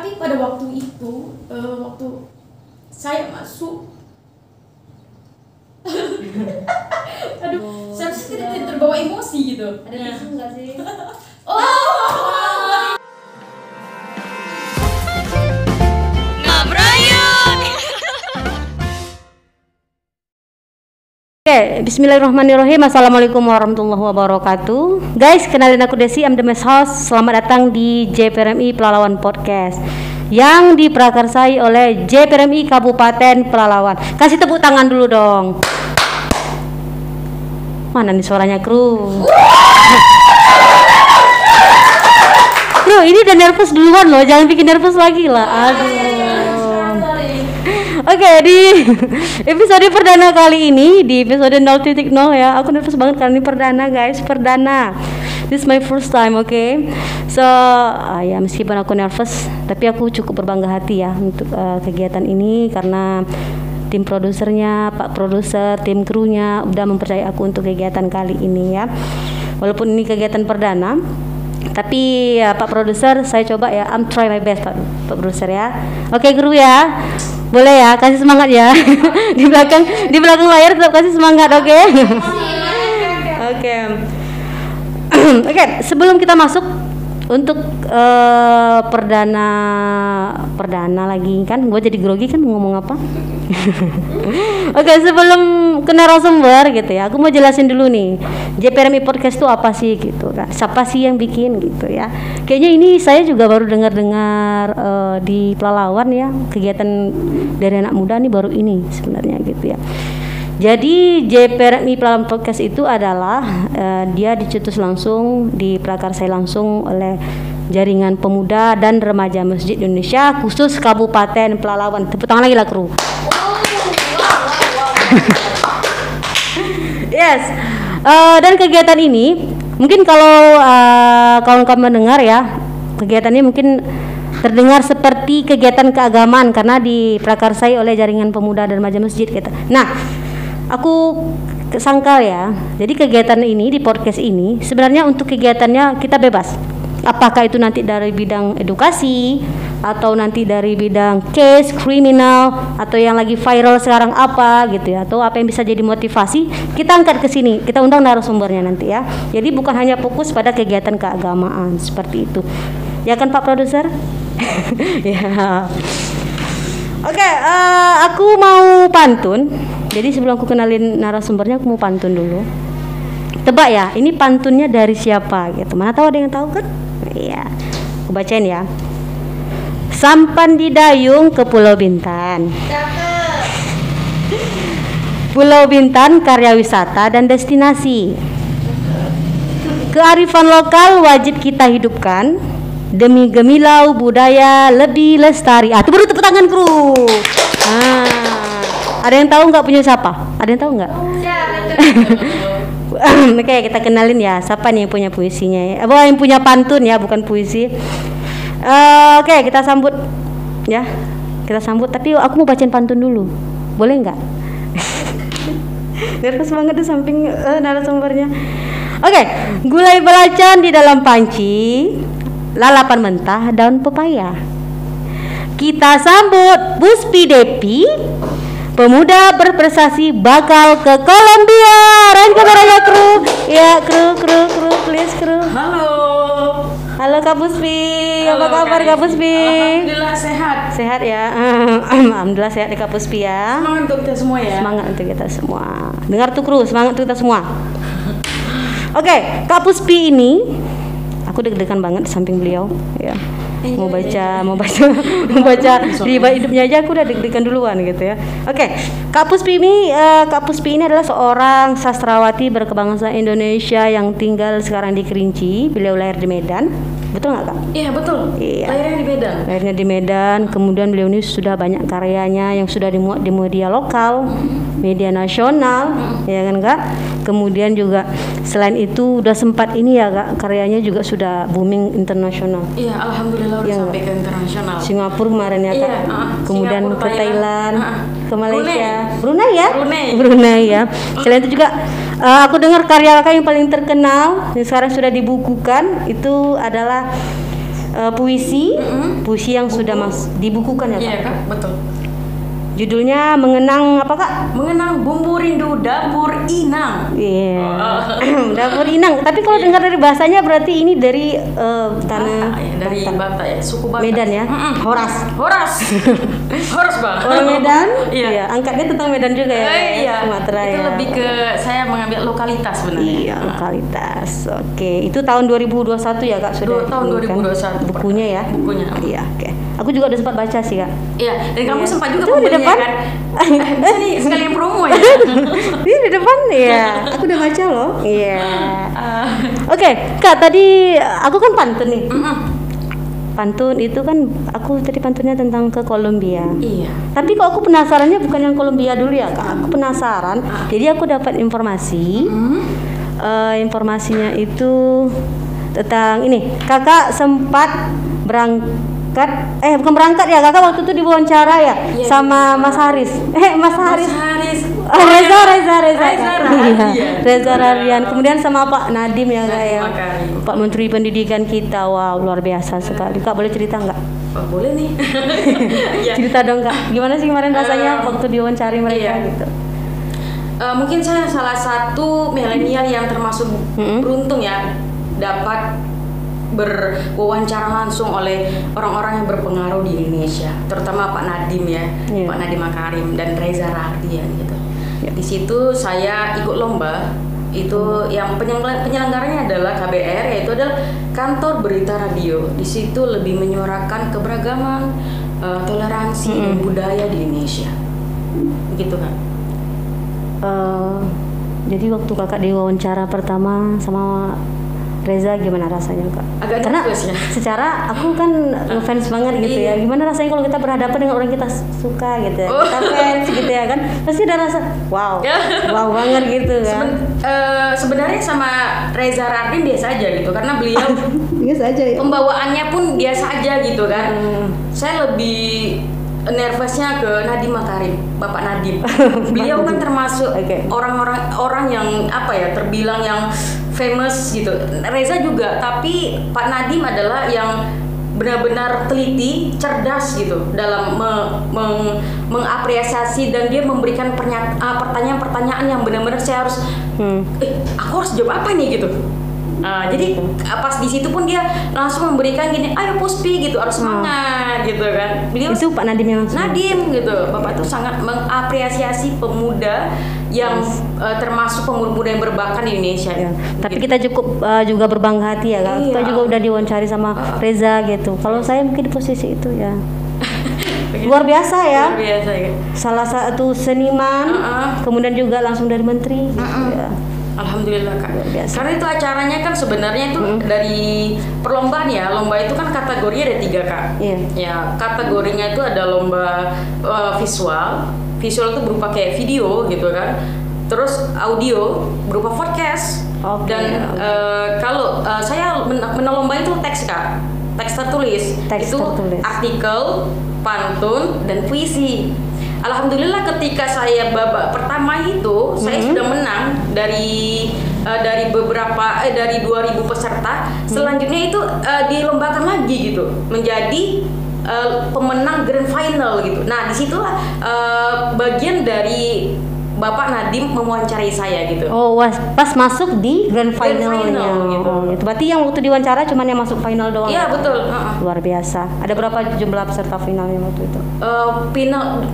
Tapi pada waktu itu, waktu saya masuk, aduh, seharusnya tidak terbawa emosi gitu. Ada tisu nggak sih? Oke, bismillahirrahmanirrahim. Assalamualaikum warahmatullahi wabarakatuh. Guys, kenalin aku Desi, I'm the Mess Host. Selamat datang di JPRMI Pelalawan Podcast yang diprakarsai oleh JPRMI Kabupaten Pelalawan. Kasih tepuk tangan dulu dong. Mana nih suaranya, kru? Kru, ini udah nervous duluan loh, jangan bikin nervous lagi lah. Aduh. Oke, di episode perdana kali ini, di episode 0.0 ya, aku nervous banget karena ini perdana guys, perdana. This is my first time, okay? So, ya meskipun aku nervous, tapi aku cukup berbangga hati ya untuk kegiatan ini karena tim produsernya, Pak Produser, tim krunya udah mempercayai aku untuk kegiatan kali ini ya. Walaupun ini kegiatan perdana, tapi ya Pak Produser, saya coba ya, I'm try my best Pak Produser ya. Oke, kru ya. Boleh ya, kasih semangat ya. di belakang layar tetap kasih semangat, oke? Oke. Oke, sebelum kita masuk untuk perdana lagi kan, gue jadi grogi kan ngomong apa? Oke, sebelum ke narasumber gitu ya, aku mau jelasin dulu nih, JPRMI Podcast itu apa sih gitu kan? Siapa sih yang bikin gitu ya? Kayaknya ini saya juga baru dengar di Pelalawan ya, kegiatan dari anak muda nih baru ini sebenarnya gitu ya. Jadi JPRMI Pelalawan Podcast itu adalah dia dicetus langsung, diprakarsai langsung oleh Jaringan Pemuda dan Remaja Masjid Indonesia khusus Kabupaten Pelalawan. Tepuk tangan lagi lah, kru. Yes. Dan kegiatan ini mungkin kalau kawan-kawan mendengar ya, kegiatannya mungkin terdengar seperti kegiatan keagamaan karena diprakarsai oleh Jaringan Pemuda dan Remaja Masjid gitu. Nah, aku sangkal ya. Jadi kegiatan ini di podcast ini sebenarnya untuk kegiatannya kita bebas. Apakah itu nanti dari bidang edukasi atau nanti dari bidang case kriminal atau yang lagi viral sekarang apa gitu ya, atau apa yang bisa jadi motivasi, kita angkat ke sini, kita undang narasumbernya nanti ya. Jadi bukan hanya fokus pada kegiatan keagamaan seperti itu. Ya kan Pak Produser? Ya. Oke, aku mau pantun. Jadi sebelum aku kenalin narasumbernya, aku mau pantun dulu. Tebak ya, ini pantunnya dari siapa gitu. Mana tahu, ada yang tahu kan? Iya. Aku bacain ya. Sampan di dayung ke Pulau Bintan. Pulau Bintan karya wisata dan destinasi. Kearifan lokal wajib kita hidupkan demi gemilau budaya lebih lestari. Itu baru tepuk tangan, kru. Ada yang tahu nggak punya siapa? Ada yang tahu nggak? Oke, kita kenalin ya. Siapa nih yang punya puisinya ya? Yang punya pantun ya, bukan puisi. Oke, kita sambut ya. Kita sambut. Tapi aku mau bacain pantun dulu. Boleh nggak? Nervous banget di samping narasumbernya. Oke, gulai belacan di dalam panci, lalapan mentah daun pepaya. Kita sambut Buspi Depi, pemuda berprestasi bakal ke Kolombia. Rain kameranya, kru. Ya, kru, please, kru. Halo Kak Buspi. Apa kabar Kak Buspi? Alhamdulillah sehat. Sehat ya. Alhamdulillah sehat Kak Buspi ya. Semangat untuk kita semua ya. Semangat untuk kita semua. Dengar tuh, kru, semangat untuk kita semua. Oke, Kak Buspi ini aku deg-degan banget di samping beliau ya. Mau baca riwayat hidupnya aja aku udah deg-degan duluan gitu ya. Oke, Kak Puspi ini adalah seorang sastrawati berkebangsaan Indonesia yang tinggal sekarang di Kerinci. Beliau lahir di Medan. Betul nggak, Kak? Iya, betul. Iya. Lahirnya di Medan. Kemudian beliau ini sudah banyak karyanya yang sudah dimuat di media lokal, media nasional, ya kan Kak? Kemudian juga selain itu udah sempat ini ya Kak, karyanya juga sudah booming internasional. Iya, alhamdulillah udah sampai ke internasional. Singapura kemarin ya Kak. Kemudian Singapura, ke Thailand, ke Malaysia, Brunei ya. Selain itu juga aku dengar karya Kakak yang paling terkenal yang sekarang sudah dibukukan itu adalah puisi yang sudah dibukukan ya Kak? Iya Kak, betul. Judulnya Mengenang apa Kak? Mengenang bumbu rindu dapur Inang. Iya. Dapur Inang. Tapi kalau dengar dari bahasanya berarti ini dari tanah Batak, ya, dari Batak ya, suku Batak. Medan ya. Horas. Horas Bang. Orang Medan? Iya. Angkatnya tentang Medan juga ya. Iya. Sumatera Itu ya. lebih ke saya mengambil lokalitas sebenarnya. Iya, lokalitas. Oke, itu tahun 2021 ya Kak sudah. Tahun 2021. Bukunya ya. Bukunya. Iya, oke. Aku juga udah sempat baca sih Kak. Iya, dan kamu Iya. sempat juga Itu di membelinya depan. kan? Sini sekalian promo ya. Ini di depan ya. Aku udah baca loh. Iya. Ah. Oke, Kak tadi aku kan pantun nih. Mm-mm. Pantun itu kan aku tadi pantunnya tentang ke Kolombia. Iya. Tapi kok aku penasarannya bukan yang Kolombia dulu ya Kak. Aku penasaran. Jadi aku dapat informasi. Informasinya itu tentang ini. Kakak sempat bukan berangkat ya Kakak waktu itu diwawancara ya Iya, sama Mas Haris. Mas Haris. Reza Reza Radian. Kemudian sama Pak Nadiem ya Kak ya. Makarim. Pak Menteri Pendidikan kita. Wow, luar biasa sekali. Kak boleh cerita nggak? Oh, boleh nih. Iya. Cerita dong Kak. Gimana sih kemarin rasanya waktu diwawancari mereka iya. gitu? Mungkin saya salah satu milenial yang termasuk beruntung ya dapat berwawancara langsung oleh orang-orang yang berpengaruh di Indonesia, terutama Pak Nadiem ya, Iya. Pak Nadiem Makarim dan Reza Rahardian gitu. Iya. Di situ saya ikut lomba itu yang penyelenggaranya adalah KBR, yaitu adalah Kantor Berita Radio. Di situ lebih menyuarakan keberagaman, toleransi dan budaya di Indonesia. Begitu kan? Jadi waktu Kakak diwawancara pertama sama Reza gimana rasanya Kak? Agak Karena nervous ya. secara aku kan ngefans banget gitu ya. Gimana rasanya kalau kita berhadapan dengan orang kita suka gitu ya. Kita fans gitu ya kan. Pasti ada rasa wow. Wow banget gitu kan. Sebenarnya sama Reza Rahardian biasa aja gitu, karena beliau Biasa aja ya. pembawaannya pun biasa aja gitu kan. Saya lebih nervousnya ke Nadiem Makarim, Bapak Nadiem. Beliau kan termasuk Oke. orang yang apa ya, terbilang yang famous gitu. Reza juga, tapi Pak Nadiem adalah yang benar-benar teliti, cerdas gitu dalam mengapresiasi, dan dia memberikan pertanyaan-pertanyaan yang benar-benar saya harus aku harus jawab apa nih gitu. Jadi pas di situ pun dia langsung memberikan gini, ayo Puspi gitu, harus semangat gitu kan. Beliau Itu Pak Nadiem yang langsung. Nadiem gitu, Bapak tuh sangat mengapresiasi pemuda yang termasuk pemuda yang berbakat di Indonesia. Ya, tapi gitu. kita cukup juga berbangga hati ya Kak. Kita Iya. juga udah diwawancari sama Reza gitu. Kalau saya mungkin di posisi itu ya. Luar biasa ya. Luar biasa ya. Salah satu seniman, kemudian juga langsung dari menteri gitu ya. Alhamdulillah Kak. Luar biasa. Karena itu acaranya kan sebenarnya itu dari perlombaan ya. Lomba itu kan kategorinya ada 3 Kak. Iya. Ya, kategorinya itu ada lomba visual. Visual itu berupa kayak video gitu kan. Terus audio berupa podcast. Oke, Dan kalau saya lomba itu teks Kak. Teks tertulis. Teks itu tertulis. artikel, pantun, dan puisi. Alhamdulillah ketika saya babak pertama itu saya sudah menang dari beberapa dari 2000 peserta. Selanjutnya itu dilombakan lagi gitu menjadi pemenang grand final gitu. Nah, disitulah bagian dari Bapak Nadiem mewawancarai saya gitu. Oh, pas masuk di grand finalnya. final, gitu. Oh, gitu. Berarti yang waktu diwawancara cuman yang masuk final doang. Iya betul. Luar biasa. Ada berapa jumlah peserta finalnya waktu itu?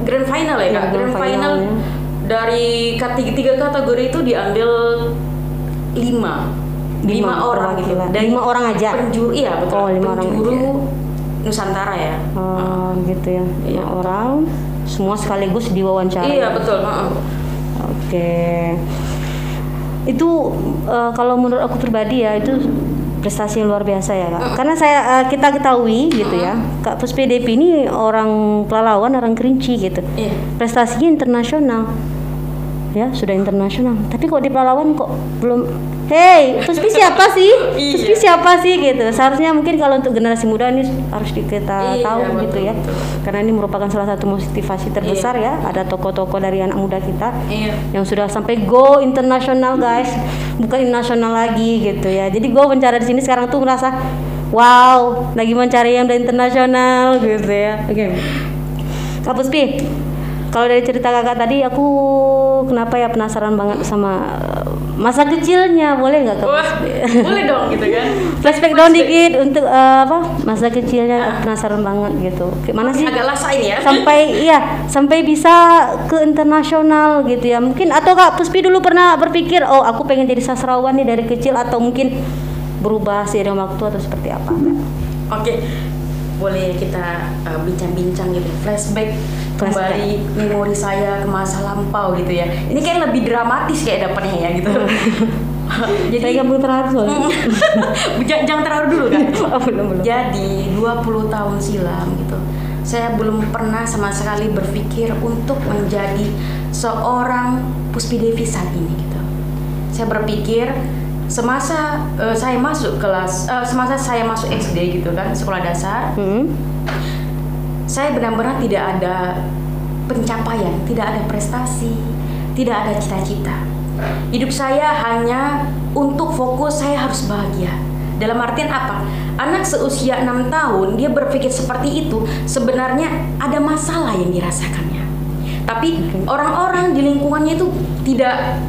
Grand final ya Iya, Kak. grand Grand final finalnya. dari tiga kategori itu diambil 5 orang gitu. perwakilan. Dari 5 orang aja. Penjuru, iya betul. Oh, 5 orang penjuru aja. Nusantara ya. Oh, gitu ya. 5 Iya. orang semua sekaligus diwawancara. Iya betul. Oke. Itu kalau menurut aku pribadi ya itu prestasi yang luar biasa ya Kak. Karena kita ketahui gitu ya, Kak Puspi Devi ini orang Pelalawan, orang Kerinci gitu. Iya. Prestasinya internasional. Ya, sudah internasional. Tapi kok di Pelalawan kok belum. Hey, Puspi siapa sih? Iya. Puspi siapa sih gitu. Seharusnya mungkin kalau untuk generasi muda ini harus kita Iya, tahu betul, gitu ya. betul. Karena ini merupakan salah satu motivasi terbesar ya. Ada tokoh-tokoh dari anak muda kita Iya. yang sudah sampai go internasional guys, bukan nasional lagi gitu ya. Jadi gue wawancara di sini sekarang tuh merasa wow, lagi mencari yang udah internasional gitu ya. Oke. Kak Puspi, kalau dari cerita kakak tadi aku kenapa ya penasaran banget sama masa kecilnya, boleh nggak Kak Puspi? Boleh dong gitu kan. Flashback dong dikit untuk masa kecilnya, penasaran banget gitu. Gimana sih? Agak lasa ini ya. Sampai bisa ke internasional gitu ya. Mungkin atau Kak Puspi dulu pernah berpikir, oh aku pengen jadi sastrawan nih dari kecil, atau mungkin berubah seiring waktu atau seperti apa? Oke, boleh kita bincang-bincang gitu, flashback kembali memori saya ke masa lampau gitu ya. Ini kayak lebih dramatis kayak dapatnya ya gitu. Jadi saya nggak belum terharu soalnya. Jangan terharu dulu kan. belum. Jadi 20 tahun silam gitu, saya belum pernah sama sekali berpikir untuk menjadi seorang Puspi Devi saat ini gitu. Saya berpikir semasa saya masuk kelas, semasa saya masuk SD gitu kan, sekolah dasar, saya benar-benar tidak ada pencapaian, tidak ada prestasi, tidak ada cita-cita. Hidup saya hanya untuk fokus saya harus bahagia. Dalam artian apa? Anak seusia 6 tahun dia berpikir seperti itu, sebenarnya ada masalah yang dirasakannya. Tapi orang-orang di lingkungannya itu tidak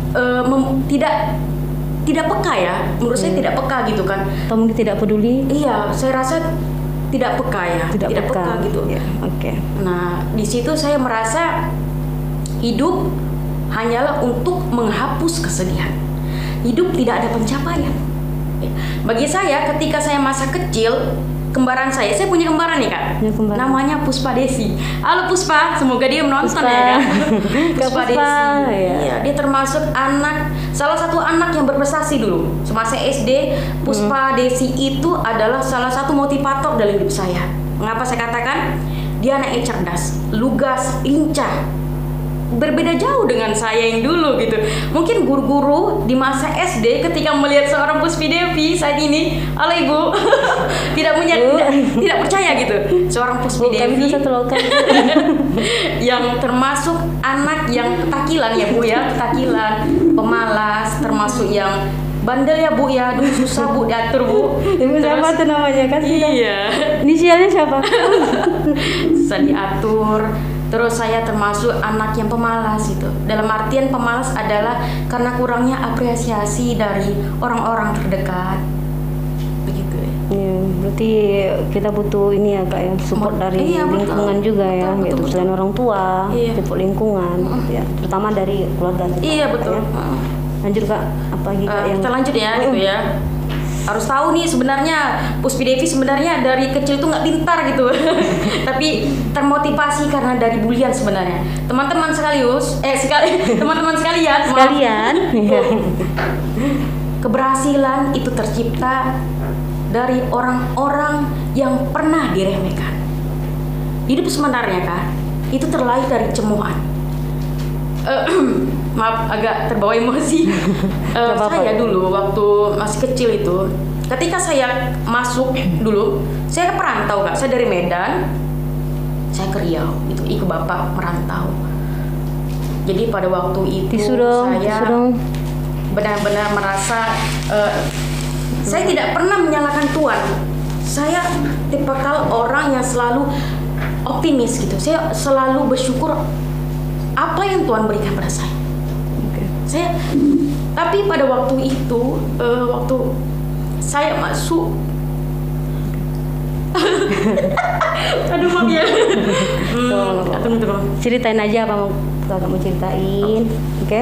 peka ya, menurut saya tidak peka gitu kan. Atau mungkin tidak peduli? Iya, saya rasa tidak peka ya, tidak peka gitu. Ya, oke. Nah, di situ saya merasa hidup hanyalah untuk menghapus kesedihan. Hidup tidak ada pencapaian. Bagi saya, ketika saya masa kecil, kembaran saya punya kembaran nih Kak, namanya Puspa Desi. Halo Puspa, semoga dia menonton ya Kak. Puspa Desi, ya, dia termasuk salah satu anak yang berprestasi dulu. Semasa SD, Puspa Desi itu adalah salah satu motivator dalam hidup saya. Mengapa saya katakan? Dia anaknya cerdas, lugas, lincah. Berbeda jauh dengan saya yang dulu gitu. Mungkin guru-guru di masa SD ketika melihat seorang Puspi Devi saat ini, halo Ibu, tidak percaya gitu. Seorang Puspi Devi yang termasuk anak yang ketakilan ya Bu ya, ketakilan, pemalas, termasuk yang bandel ya Bu ya, aduh susah Bu diatur Bu. Ibu siapa tuh namanya kan? Iya. Inisialnya siapa? Susah diatur. Terus saya termasuk anak yang pemalas gitu. Dalam artian pemalas adalah karena kurangnya apresiasi dari orang-orang terdekat. Begitu ya. Iya, berarti kita butuh ini ya Kak ya, support dari lingkungan juga ya, gitu. Selain orang tua, support lingkungan, ya, terutama dari keluarga kita. Iya betul. Ya. Lanjut Kak, apa lagi Kak yang kita lanjut ya, gitu ya. Harus tahu nih sebenarnya Puspi Devi sebenarnya dari kecil tuh nggak pintar gitu, tapi termotivasi karena dari bulian sebenarnya. Teman-teman teman-teman sekalian, keberhasilan itu tercipta dari orang-orang yang pernah diremehkan. Hidup sebenarnya kan itu terlahir dari cemoohan. Maaf agak terbawa emosi. Saya dulu waktu masih kecil itu, ketika saya masuk dulu, saya perantau Kak, saya dari Medan, saya ke Riau, itu ikut bapak merantau. Jadi pada waktu itu saya benar-benar merasa saya tidak pernah menyalahkan Tuhan. Saya tipikal orang yang selalu optimis gitu. Saya selalu bersyukur apa yang Tuhan berikan pada saya. Tapi pada waktu itu, waktu saya masuk, aduh maaf ya. Ceritain aja apa mau ceritain, oke?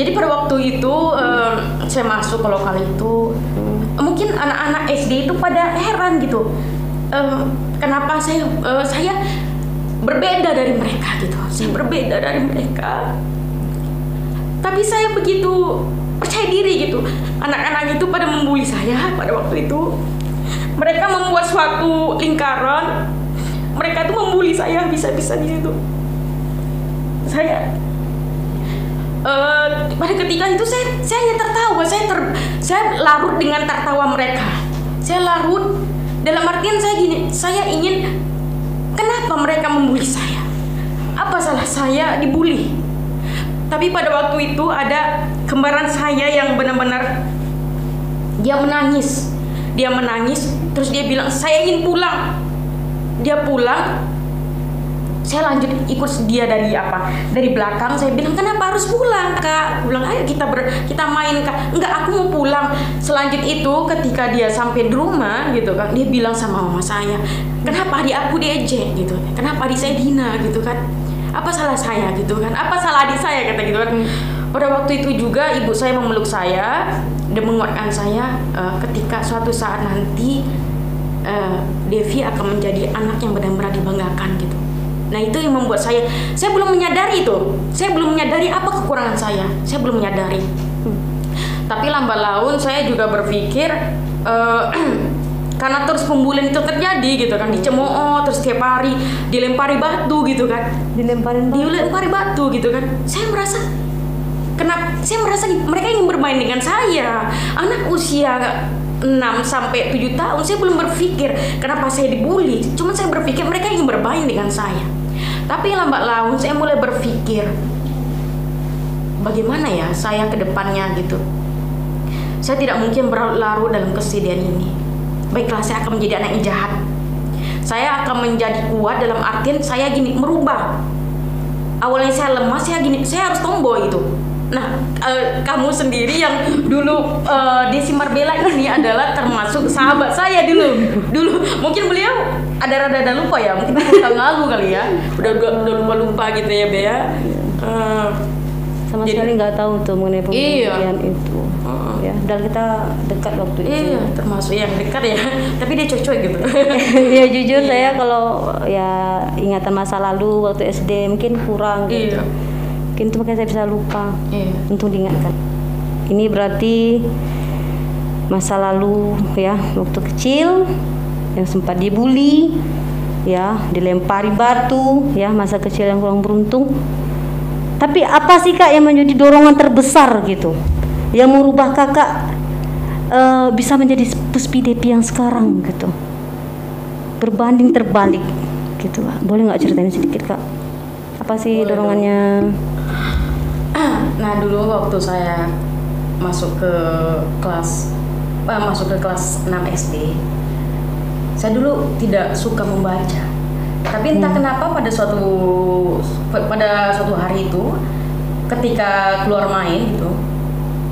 Jadi pada waktu itu saya masuk ke lokal itu, mungkin anak-anak SD itu pada heran gitu, kenapa saya berbeda dari mereka gitu. Saya berbeda dari mereka. Tapi saya begitu percaya diri gitu. Anak-anak itu pada membuli saya pada waktu itu. Mereka membuat suatu lingkaran. Mereka tuh membuli saya bisa-bisanya itu. Saya pada ketika itu saya hanya tertawa. Saya larut dengan tertawa mereka. Saya larut dalam artian saya gini. Saya ingin, kenapa mereka membuli saya? Apa salah saya dibully? Tapi pada waktu itu ada kembaran saya yang benar-benar dia menangis. dia menangis, terus dia bilang saya ingin pulang. Dia pulang, saya lanjut ikut dia dari belakang. Saya bilang kenapa harus pulang kak? Aku bilang ayo kita main kak. Enggak, aku mau pulang. Selanjut itu ketika dia sampai di rumah gitu kan, dia bilang sama mama saya, kenapa adik aku diejek gitu, kenapa adik saya dihina gitu kan, apa salah saya gitu kan, apa salah adik saya kata gitu kan. Pada waktu itu juga ibu saya memeluk saya dan menguatkan saya, ketika suatu saat nanti Devi akan menjadi anak yang benar-benar dibanggakan gitu. Nah itu yang membuat saya belum menyadari itu, saya belum menyadari apa kekurangan saya belum menyadari. Tapi lambat laun saya juga berpikir karena terus pembulian itu terjadi gitu kan, dicemooh terus tiap hari dilempari batu gitu kan, dilempari batu gitu kan. Saya merasa mereka ingin bermain dengan saya, anak usia 6 sampai 7 tahun. Saya belum berpikir kenapa saya dibully, cuma saya berpikir mereka ingin bermain dengan saya. Tapi lambat laun saya mulai berpikir bagaimana ya saya ke depannya gitu. Saya tidak mungkin berlarut dalam kesedihan ini. Baiklah, saya akan menjadi anak yang jahat. Saya akan menjadi kuat dalam artian saya gini, merubah. Awalnya saya lemah, saya harus tomboy itu. Nah, kamu sendiri yang dulu Desi Marbella ini adalah termasuk sahabat saya dulu. Mungkin beliau ada rada lupa ya, mungkin tahun lalu kali ya, udah lupa gitu ya Bea. Sama sekali nggak tahu tuh mengenai pemberian itu. Ya, dan kita dekat waktu itu. Iya, termasuk yang dekat ya. Tapi dia cocok gitu. Ya jujur saya kalau ya ingatan masa lalu waktu SD mungkin kurang gitu. Mungkin itu makanya saya bisa lupa. Untuk diingatkan. Ini berarti masa lalu ya, waktu kecil yang sempat dibully, ya, dilempari batu, ya, masa kecil yang kurang beruntung. Tapi apa sih kak yang menjadi dorongan terbesar gitu, yang merubah kakak bisa menjadi Puspi Devi yang sekarang gitu, berbanding terbalik gitu kak? Boleh nggak ceritain sedikit kak? Apa sih dorongannya? Nah dulu waktu saya masuk ke kelas 6 SD, saya dulu tidak suka membaca. Tapi entah kenapa pada suatu hari itu, ketika keluar main gitu,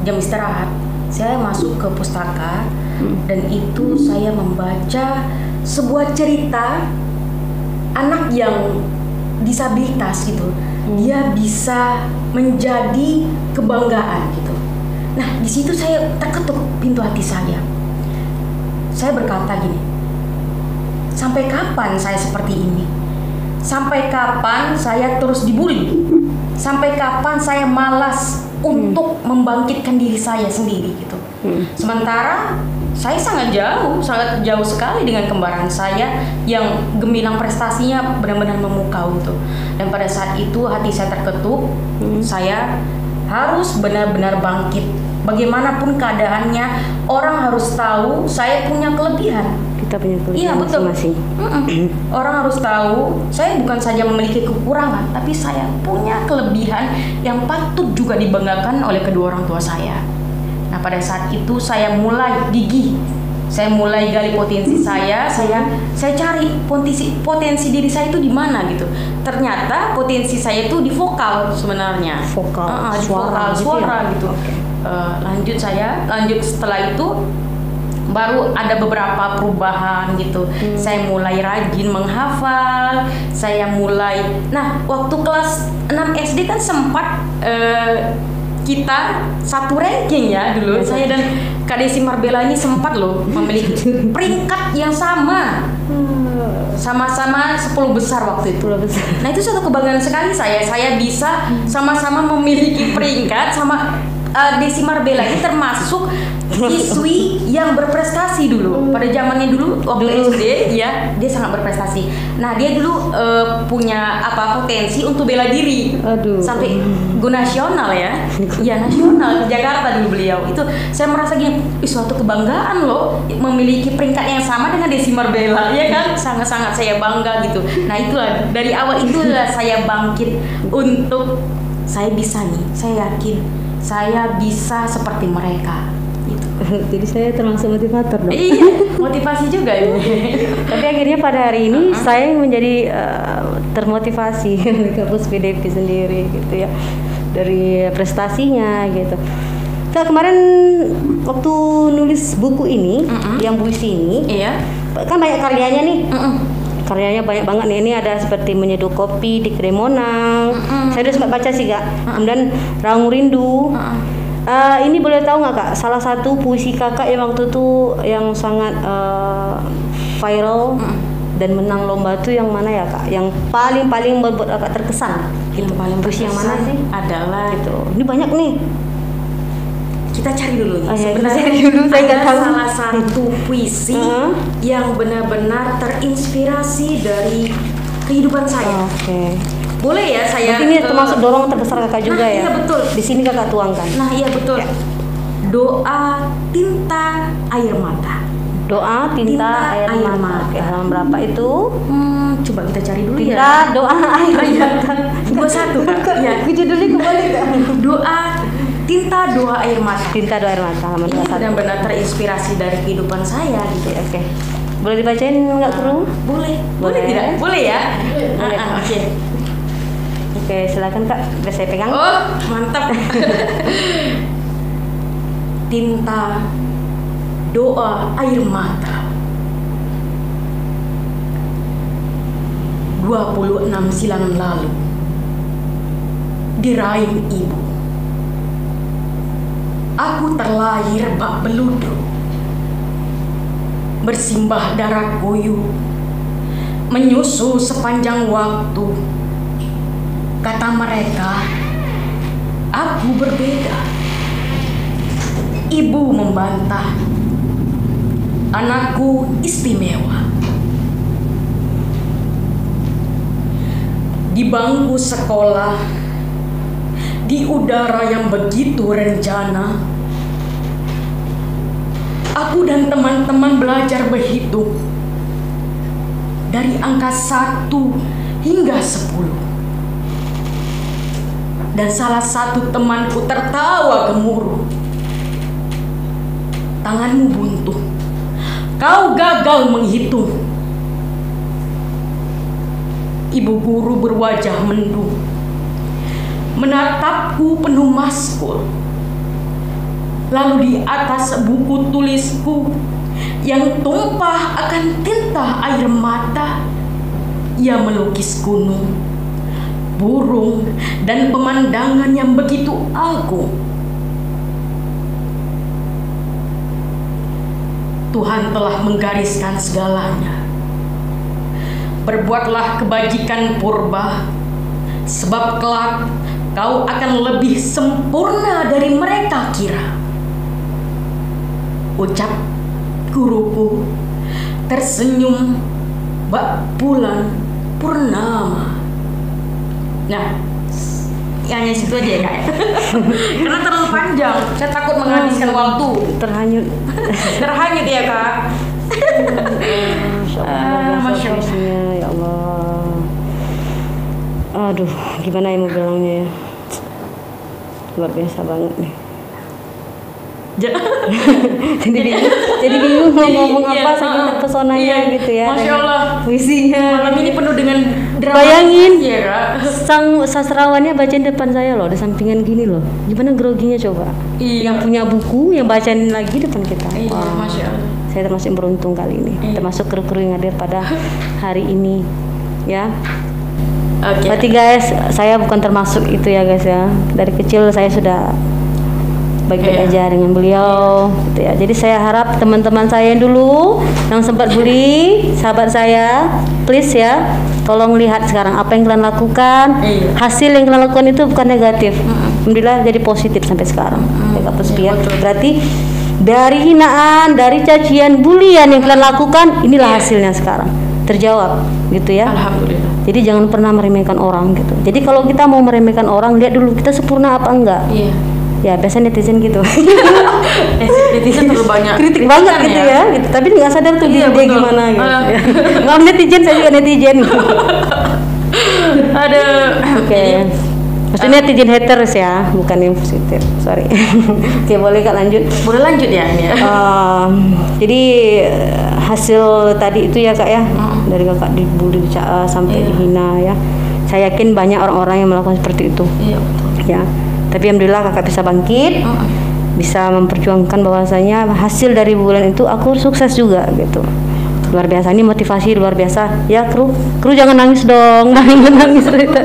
jam istirahat, saya masuk ke pustaka dan itu saya membaca sebuah cerita anak yang disabilitas gitu. Dia bisa menjadi kebanggaan gitu. Nah, di situ saya terketuk pintu hati saya. Saya berkata gini, sampai kapan saya seperti ini? Sampai kapan saya terus dibully? Sampai kapan saya malas untuk membangkitkan diri saya sendiri gitu? Sementara saya sangat jauh sekali dengan kembaran saya yang gemilang prestasinya benar-benar memukau gitu. Dan pada saat itu hati saya terketuk, saya harus benar-benar bangkit. Bagaimanapun keadaannya, orang harus tahu saya punya kelebihan. Kita punya kelebihan. Iya betul. Masing-masing. Orang harus tahu saya bukan saja memiliki kekurangan, tapi saya punya kelebihan yang patut juga dibanggakan oleh kedua orang tua saya. Nah pada saat itu saya mulai gigih, saya mulai gali potensi saya cari potensi diri saya itu di mana gitu. Ternyata potensi saya itu di vokal sebenarnya. Di suara gitu. Lanjut setelah itu baru ada beberapa perubahan gitu. Saya mulai rajin menghafal, nah waktu kelas 6 SD kan sempat kita satu ranking ya dulu. Saya dan Kak Desi Marbella ini sempat loh memiliki peringkat yang sama. Sama-sama 10 besar waktu itu. Nah itu suatu kebanggaan sekali saya bisa sama-sama memiliki peringkat sama Desi Marbella ini termasuk siswi yang berprestasi dulu. Pada zamannya dulu waktu SD ya, dia sangat berprestasi. Nah, dia dulu punya potensi untuk bela diri. Sampai go nasional ya. Ya nasional Jakarta dulu beliau. Itu saya merasa gini, suatu kebanggaan loh memiliki peringkat yang sama dengan Desi Marbella, ya kan? Sangat-sangat saya bangga gitu. Nah, itulah dari awal itulah saya bangkit untuk saya bisa nih. Saya yakin saya bisa seperti mereka gitu. Jadi saya termasuk motivator dong. Iya, motivasi juga ini. Tapi akhirnya pada hari ini saya menjadi termotivasi di kampus PDP sendiri gitu ya, dari prestasinya gitu. Nah, kemarin waktu nulis buku ini, yang puisi ini, Iya. kan banyak karyanya nih. Karyanya banyak banget nih. Ini ada seperti Menyeduh Kopi di Kremonang. Saya udah sempat baca sih Kak. Kemudian Raung Rindu. Ini boleh tahu nggak Kak, salah satu puisi Kakak yang waktu itu yang sangat viral dan menang lomba itu yang mana ya Kak? Yang paling membuat Kakak terkesan? Yang paling puisi yang mana sih? Adalah Gitu. Ini banyak nih. kita cari dulu nih. Kita Sebenarnya cari dulu, saya nggak ada tahu. salah satu puisi yang benar-benar terinspirasi dari kehidupan saya. Oke. Boleh ya saya? Berarti ini termasuk dorongan terbesar Kakak juga ya? Iya betul. Di sini Kakak tuangkan. Nah iya betul. Ya. Doa tinta air mata. Doa tinta air mata. Oke, halaman berapa itu? Coba kita cari dulu Tinta ya. doa air mata. 21 Kak. Ya. Judulnya kembali Kak. Doa tinta doa air mata. Tinta doa air mata halaman Ini 21. benar-benar terinspirasi dari kehidupan saya gitu. Oke. Boleh dibacain nggak Kru? Boleh. Boleh. Tidak? Boleh ya? Boleh. Oke. Oke, silakan Kak. Udah saya pegang. Oh, mantap. Tinta doa air mata. 26 silam lalu di rahim ibu aku terlahir bak beludru, bersimbah darah koyu, menyusu sepanjang waktu. Kata mereka, aku berbeda. Ibu membantah, anakku istimewa. Di bangku sekolah, di udara yang begitu rencana, aku dan teman-teman belajar berhitung dari angka 1 hingga 10. Dan salah satu temanku tertawa gemuruh. Tanganmu buntu, kau gagal menghitung. Ibu guru berwajah mendung, menatapku penuh maskul. Lalu di atas buku tulisku yang tumpah akan tinta air mata, ia melukis gunung, burung, dan pemandangan yang begitu agung. Tuhan telah menggariskan segalanya. Berbuatlah kebajikan purba, sebab kelak kau akan lebih sempurna dari mereka kira. Ucap guruku tersenyum bak bulan purnama. Nah, hanya situ aja ya Kak. Karena terlalu panjang, saya takut menghabiskan waktu. Terhanyut. Terhanyut ya Kak. Masya Allah, ya Allah. Aduh, gimana ya mau bilangnya ya? Luar biasa banget nih. jadi bingung mau ngomong apa saking terpesonanya gitu ya. Masya Allah. Puisinya. Malam ini penuh dengan drama. Bayangin, ya Kak. sang sastrawannya bacain depan saya loh, di sampingan gini loh. Gimana groginya coba? Iya. Yang punya buku, yang bacain lagi depan kita. Iya, Wah. Masya Allah. Saya termasuk beruntung kali ini, termasuk kru-kru yang hadir pada hari ini, ya. Oke. Berarti guys, saya bukan termasuk itu ya guys ya. Dari kecil saya sudah baik-baik aja dengan beliau, gitu ya. Jadi saya harap teman-teman saya yang dulu yang sempat bully sahabat saya, please ya, tolong lihat sekarang apa yang kalian lakukan. Hasil yang kalian lakukan itu bukan negatif, alhamdulillah jadi positif sampai sekarang. Berarti dari hinaan, dari cacian, bulian yang kalian lakukan, inilah hasilnya sekarang terjawab, gitu ya. Alhamdulillah. Jadi jangan pernah meremehkan orang gitu. Jadi kalau kita mau meremehkan orang, lihat dulu kita sempurna apa enggak. Iya. Ya biasanya netizen gitu. Netizen terlalu banyak. Kritik banget gitu ya. Gitu. Tapi nggak sadar tuh dia betul. gimana gitu. Nggak netizen, saya juga netizen. Ada. Oke. Maksudnya netizen haters ya, bukan yang positif. Sorry. Oke, boleh Kak lanjut. Boleh lanjut ya ini ya. Jadi hasil tadi itu ya Kak ya, dari Kakak dibully sampai dihina ya. Saya yakin banyak orang-orang yang melakukan seperti itu. Iya betul. Ya. Tapi alhamdulillah Kakak bisa bangkit. Bisa memperjuangkan bahwasanya hasil dari bulan itu aku sukses juga gitu. Luar biasa, ini motivasi luar biasa ya. Kru jangan nangis dong. Jangan nangis Rita.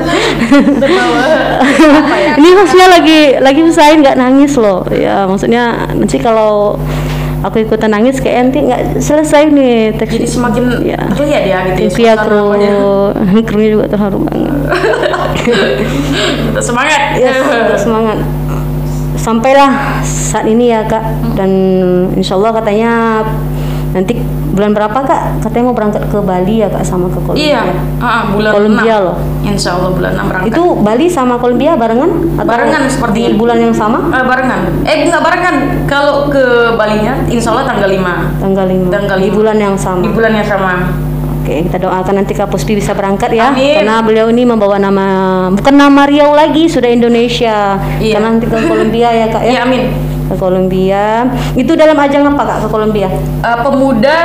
Ini maksudnya lagi usahain nggak nangis loh ya, maksudnya nanti kalau aku ikutan nangis kayak nanti nggak selesai nih teks. Jadi semakin terlihat ya gitu ya. Krunya juga terharu banget. Semangat ya, semangat. Sampailah saat ini ya Kak, dan insyaallah katanya nanti bulan berapa Kak? Katanya mau berangkat ke Bali ya Kak, sama ke Kolombia. Iya, bulan Kolombia 6. loh. Insya Allah bulan 6 berangkat. Itu Bali sama Kolombia barengan? Atau barengan seperti di bulan yang sama? Barengan. Enggak barengan. Kalau ke Balinya Insya Allah tanggal 5. Tanggal 5. Di bulan yang sama. Di bulan yang sama. Oke, kita doakan nanti Kak Puspi bisa berangkat ya. Amin. Karena beliau ini membawa bukan nama Riau lagi, sudah Indonesia. Iya. Karena nanti ke Kolombia ya Kak ya. Iya, amin. Ke Kolombia. Itu dalam ajang apa Kak ke Kolombia? Pemuda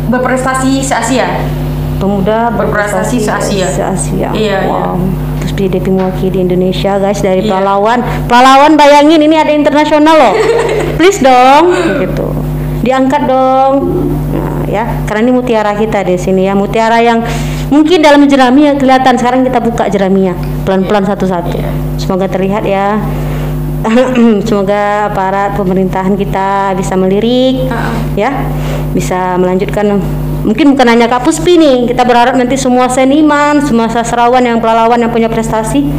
berprestasi se-Asia. Pemuda berprestasi se-Asia. Iya, wow. Terus PDP mewakili Indonesia guys, dari Iya. Pahlawan bayangin ini ada internasional loh. Please dong gitu. Diangkat dong. Nah, ya, karena ini mutiara kita di sini ya, mutiara yang mungkin dalam jerami ya kelihatan. Sekarang kita buka jeraminya pelan-pelan satu-satu. Semoga terlihat ya. Semoga aparat pemerintahan kita bisa melirik, ya, bisa melanjutkan. Mungkin bukan hanya Kak Puspi nih, kita berharap nanti semua seniman, semua sastrawan yang pahlawan yang punya prestasi,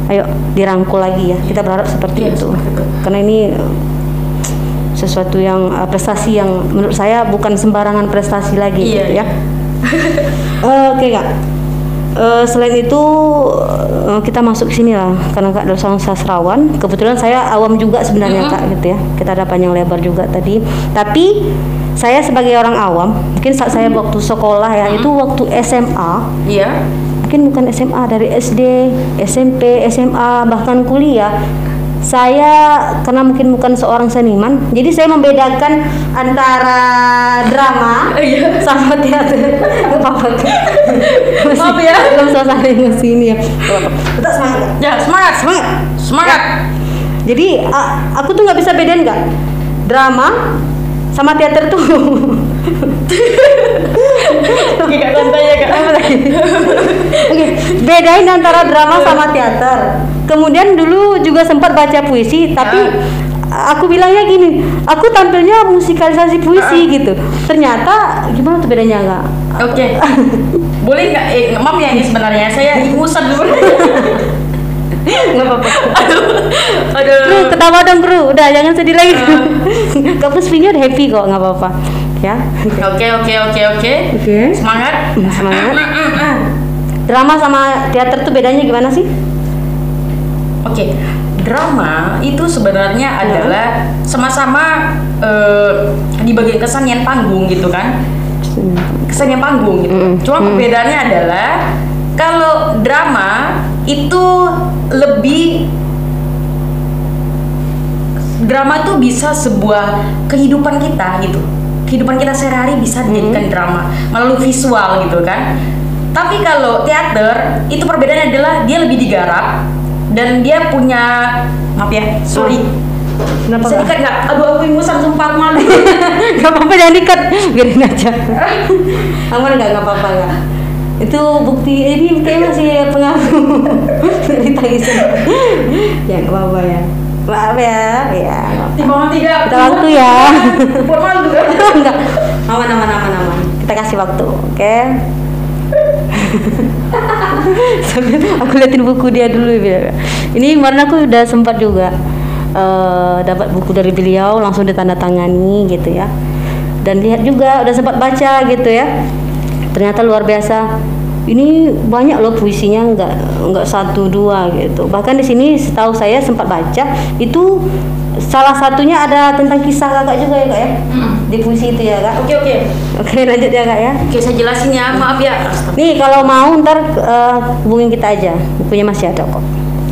ayo dirangkul lagi ya. Kita berharap seperti itu, karena ini sesuatu yang prestasi yang menurut saya bukan sembarangan prestasi lagi, gitu ya. Oke Kak. Selain itu kita masuk ke sini lah, karena Kak adalah seorang sastrawan. Kebetulan saya awam juga sebenarnya Kak, gitu ya. Kita ada panjang lebar juga tadi. Tapi saya sebagai orang awam, mungkin saat saya waktu sekolah ya, itu waktu SMA. Iya. Mungkin bukan SMA, dari SD, SMP, SMA, bahkan kuliah. Saya karena mungkin bukan seorang seniman, jadi saya membedakan antara drama sama teater. Apa-apa. Maaf ya. Belum suasana emosi ini ya. Tetap semangat. Ya, semangat. Jadi aku tuh nggak bisa bedain nggak drama sama teater tuh. Gak santai ya Kak. Oke, bedain antara drama sama teater. Kemudian dulu juga sempat baca puisi, tapi aku bilangnya gini, aku tampilnya musikalisasi puisi gitu. Ternyata gimana tuh bedanya Kak? Oke. Boleh nggak? Maaf ya, ini sebenarnya saya ingusan dulu. Nggak apa-apa. Aduh. Bro, ketawa dong bro, udah jangan sedih lagi. Kak Puspi udah happy kok, nggak apa-apa ya. Oke. Semangat. Drama sama teater tuh bedanya gimana sih? Oke, drama itu sebenarnya adalah sama-sama di bagian kesenian panggung gitu kan, kesenian panggung gitu. Cuma perbedaannya adalah kalau drama itu drama itu bisa sebuah kehidupan kita gitu, kehidupan kita sehari-hari bisa dijadikan drama melalui visual gitu kan. Tapi kalau teater itu perbedaannya adalah dia lebih digarap dan dia punya, maaf ya, sorry. Kenapa? Bisa dikat nggak? Aduh, aku ingusan sumpah malu. Gak apa-apa, jangan dikat, biarin aja. Aman nggak apa-apa nggak? Itu bukti, ini buktinya masih pengaruh dari tangisan. Ya nggak apa-apa ya. Maaf ya. Tidak. Kita waktu ya. Buat malu juga. Enggak. Aman. Kita kasih waktu, oke? Sambil aku liatin buku dia dulu ya. Ini kemarin aku udah sempat juga dapat buku dari beliau, langsung ditandatangani gitu ya. Dan lihat juga udah sempat baca gitu ya. Ternyata luar biasa. Ini banyak loh puisinya, nggak 1-2 gitu. Bahkan di sini setahu saya sempat baca itu salah satunya ada tentang kisah Kakak juga ya Kak ya, di puisi itu ya Kak. Oke, lanjut ya Kak ya. Oke, saya jelasin ya, maaf ya. Nih kalau mau ntar hubungin kita aja, bukunya masih ada kok.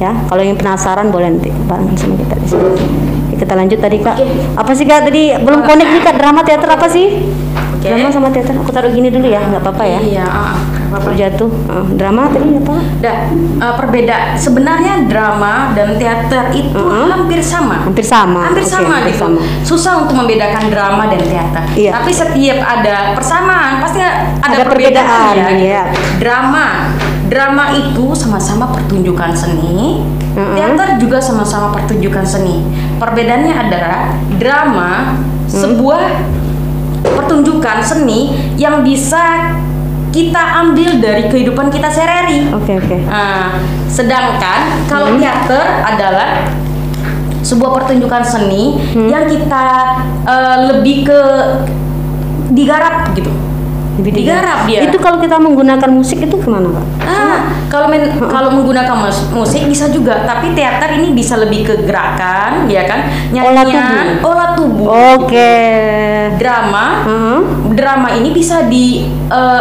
ya. Kalau yang penasaran boleh nanti bareng sama kita di sini. Oke, kita lanjut tadi Kak. Oke. Apa sih Kak tadi belum connect nih Kak, drama teater apa sih? Oke. Drama sama teater. Aku taruh gini dulu ya, nggak apa-apa ya. Iya, Aku jatuh. Drama tadi apa? Perbeda. Sebenarnya drama dan teater itu hampir sama. Hampir sama. Hampir Oke, sama hampir gitu. sama. Susah untuk membedakan drama dan teater. Iya. Tapi setiap ada persamaan, pasti ada Ada perbedaan perbedaan, ya. Gitu. iya. Drama itu sama-sama pertunjukan seni. Teater juga sama-sama pertunjukan seni. Perbedaannya adalah drama sebuah pertunjukan seni yang bisa kita ambil dari kehidupan kita sehari-hari. Oke. Nah, sedangkan kalau teater adalah sebuah pertunjukan seni yang kita lebih ke digarap gitu. Digarap dia. Itu kalau kita menggunakan musik itu kemana Kak? Kalau menggunakan musik bisa juga, tapi teater ini bisa lebih ke gerakan, ya kan? Nyanyian, olah tubuh. Oke. Drama ini bisa di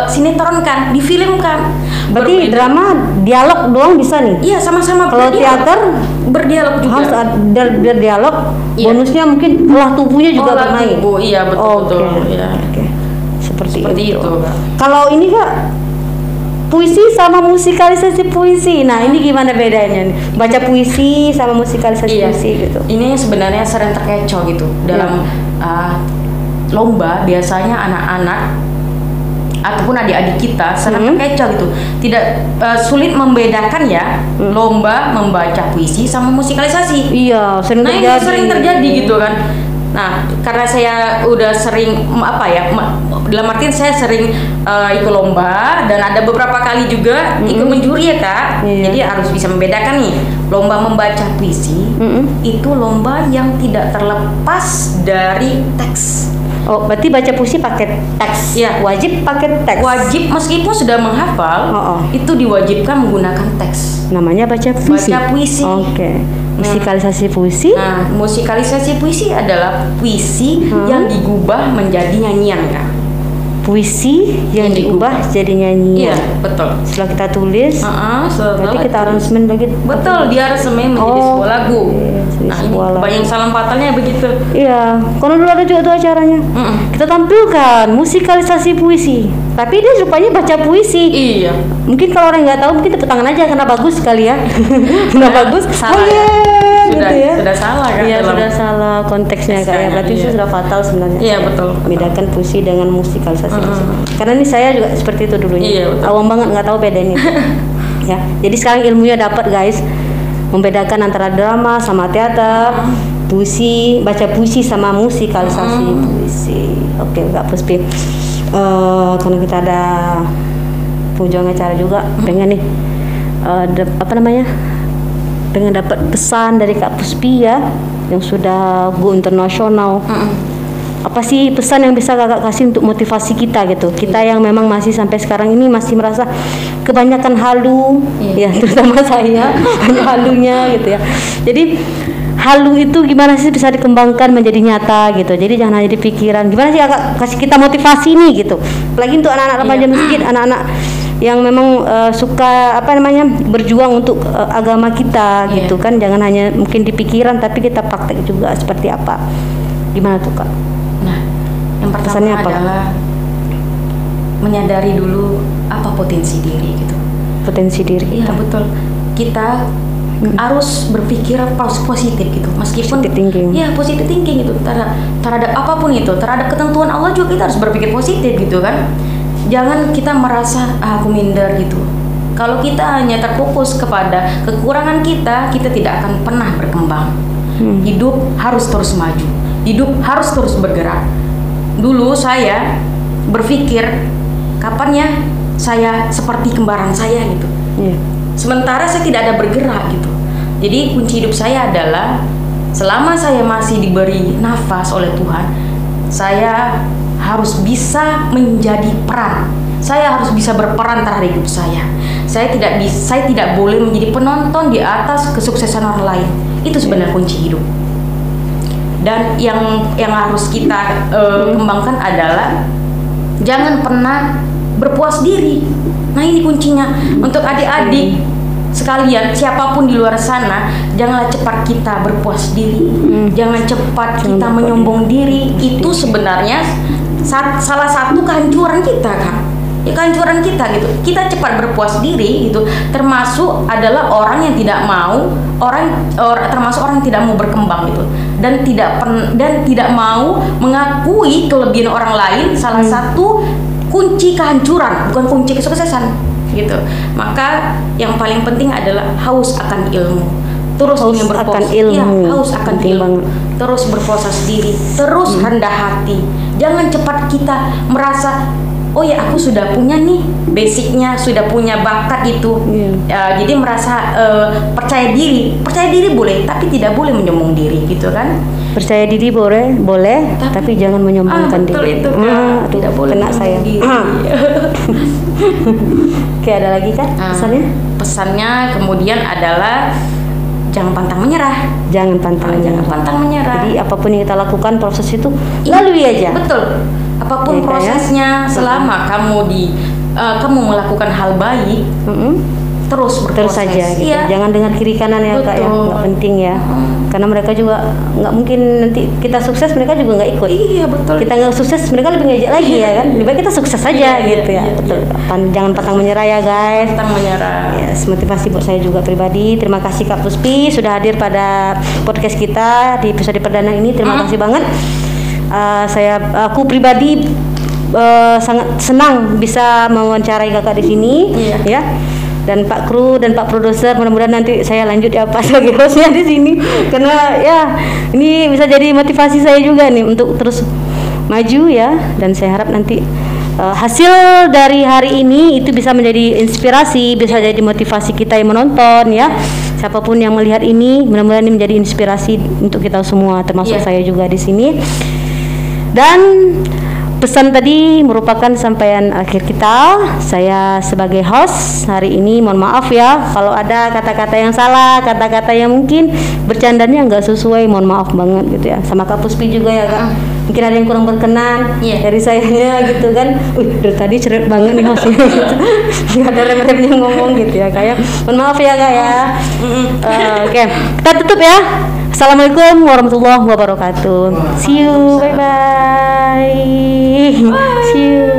sinetronkan, difilmkan. Berarti drama dialog doang bisa nih? Iya, sama-sama. Kalau teater berdialog juga. harus ada berdialog. Iya. Bonusnya mungkin olah tubuhnya juga Olah bermain. tubuh, iya betul. Oke. Ya. Seperti Seperti itu. Kalau ini Kak, puisi sama musikalisasi puisi. Nah, ini gimana bedanya nih? Baca puisi sama musikalisasi puisi gitu. Ini sebenarnya sering terkecoh gitu dalam lomba. Biasanya anak-anak ataupun adik-adik kita sering terkecoh gitu. Tidak sulit membedakan ya lomba membaca puisi sama musikalisasi. Iya, sering Nah, terjadi. ini sering terjadi gitu kan. Nah, karena saya udah sering dalam artian saya sering ikut lomba dan ada beberapa kali juga ikut menjuri ya Kak. Iya. Jadi harus bisa membedakan nih, lomba membaca puisi itu lomba yang tidak terlepas dari teks. Oh, berarti baca puisi pakai teks. Iya. Wajib pakai teks. Wajib meskipun sudah menghafal, itu diwajibkan menggunakan teks. Namanya baca puisi. Baca puisi. Oke. Musikalisasi puisi. Nah, musikalisasi puisi adalah puisi yang digubah menjadi nyanyian Kak. Puisi yang diubah jadi nyanyian. Iya, betul. Setelah kita tulis, berarti kita aransemen lagi. Betul, dia aransemen menjadi sebuah lagu. Iya, Nah, ini sebuah lagu. banyak salam fatalnya begitu. Iya, karena dulu ada juga tuh acaranya. Kita tampilkan musikalisasi puisi, tapi dia rupanya baca puisi. Iya. Mungkin kalau orang nggak tahu, mungkin tepuk tangan aja karena bagus sekali ya. Karena bagus. Salah oh ya. gitu ya. Sudah salah kan? Iya, dalam- sudah salah konteksnya Kak ya. Berarti itu sudah fatal sebenarnya. Iya, betul. Bedakan puisi dengan musikalisasi puisi. Karena ini saya juga seperti itu dulunya. Iya, betul. Awam banget nggak tahu bedanya. Ya. Jadi sekarang ilmunya dapat guys. Membedakan antara drama sama teater, puisi, baca puisi sama musikalisasi puisi. Oke, Kak Puspi. Karena kita ada pengunjung acara juga, pengen nih pengen dapat pesan dari Kak Puspi ya, yang sudah go internasional. Apa sih pesan yang bisa Kakak kasih untuk motivasi kita gitu? Kita yang memang masih sampai sekarang ini masih merasa kebanyakan halu, ya terutama saya banyak halunya gitu ya. Jadi halu itu gimana sih bisa dikembangkan menjadi nyata gitu. Jadi jangan hanya di pikiran. Gimana sih Kakak kasih kita motivasi nih gitu? Apalagi untuk anak-anak remaja masjid, anak-anak yang memang suka berjuang untuk agama kita gitu kan. Jangan hanya mungkin di pikiran tapi kita praktek juga seperti apa. Gimana tuh Kak? Nah, yang pertama Pesannya apa? adalah menyadari dulu apa potensi diri gitu. Potensi diri Iya, kita. betul. Kita harus berpikir positif gitu, meskipun Positive thinking. Iya, positive thinking gitu terhadap apapun itu, terhadap ketentuan Allah juga kita harus berpikir positif gitu kan. Jangan kita merasa aku minder gitu. Kalau kita hanya terfokus kepada kekurangan kita tidak akan pernah berkembang. Hidup harus terus maju, hidup harus terus bergerak. Dulu saya berpikir kapan ya saya seperti kembaran saya gitu. Sementara saya tidak ada bergerak gitu. Jadi kunci hidup saya adalah selama saya masih diberi nafas oleh Tuhan, saya harus bisa menjadi peran. Saya harus bisa berperan terhadap hidup saya. Saya tidak boleh menjadi penonton di atas kesuksesan orang lain. Itu sebenarnya kunci hidup. Dan yang harus kita kembangkan adalah jangan pernah berpuas diri. Nah, ini kuncinya untuk adik-adik sekalian siapapun di luar sana, janganlah cepat kita berpuas diri, jangan cepat kita menyombong diri. Itu sebenarnya salah satu kehancuran kita, Kak. Ya, kehancuran kita gitu. Kita cepat berpuas diri gitu. Termasuk adalah orang yang tidak mau termasuk orang yang tidak mau berkembang gitu, dan tidak mau mengakui kelebihan orang lain. Salah satu kunci kehancuran, bukan kunci kesuksesan gitu. Maka yang paling penting adalah haus akan ilmu, terus ingin berproses, haus akan ilmu, terus berproses diri, terus rendah hati. Jangan cepat kita merasa, oh ya aku sudah punya nih basicnya, sudah punya bakat itu. Jadi merasa percaya diri boleh, tapi tidak boleh menyombong diri gitu kan. Percaya diri boleh, tapi jangan menyombongkan diri. Itu kan. Tidak boleh kena saya. Oke, ada lagi kan pesannya? Pesannya kemudian adalah jangan pantang menyerah. Jangan pantang menyerah. Jadi apapun yang kita lakukan, proses itu lalui aja. Betul. Apapun prosesnya, selama kamu melakukan hal baik, terus saja gitu. Jangan dengar kiri kanan ya, Kak, ya. Nggak penting ya. Karena mereka juga nggak mungkin nanti kita sukses, mereka juga nggak ikut. Iya, betul. Kita nggak sukses, mereka lebih ngejek lagi ya kan. Lebih baik kita sukses saja gitu ya. Betul. Jangan pantang menyerah ya, guys. Pantang menyerah. Yes, motivasi buat saya juga pribadi. Terima kasih Kak Puspi sudah hadir pada podcast kita di episode perdana ini. Terima kasih banget. Aku pribadi sangat senang bisa mewawancarai Kakak di sini, ya. Dan Pak Kru dan Pak Produser, mudah-mudahan nanti saya lanjut ya Pak sebagai hostnya di sini, karena ya ini bisa jadi motivasi saya juga nih untuk terus maju ya. Dan saya harap nanti hasil dari hari ini itu bisa menjadi inspirasi, bisa jadi motivasi kita yang menonton ya. Siapapun yang melihat ini, mudah-mudahan ini menjadi inspirasi untuk kita semua, termasuk saya juga di sini. Dan pesan tadi merupakan sampaian akhir kita. Saya sebagai host hari ini mohon maaf ya kalau ada kata-kata yang salah, kata-kata yang mungkin bercandanya nggak sesuai, mohon maaf banget gitu ya. Sama Kak Puspi juga ya Kak. Mungkin ada yang kurang berkenan dari sayanya gitu kan. Dari tadi cerewet banget nih hostnya. Nggak ada rem-remnya ngomong gitu ya Kak ya. Mohon maaf ya Kak ya. Oke, kita tutup ya. Assalamualaikum warahmatullahi wabarakatuh. See you, bye bye. See you.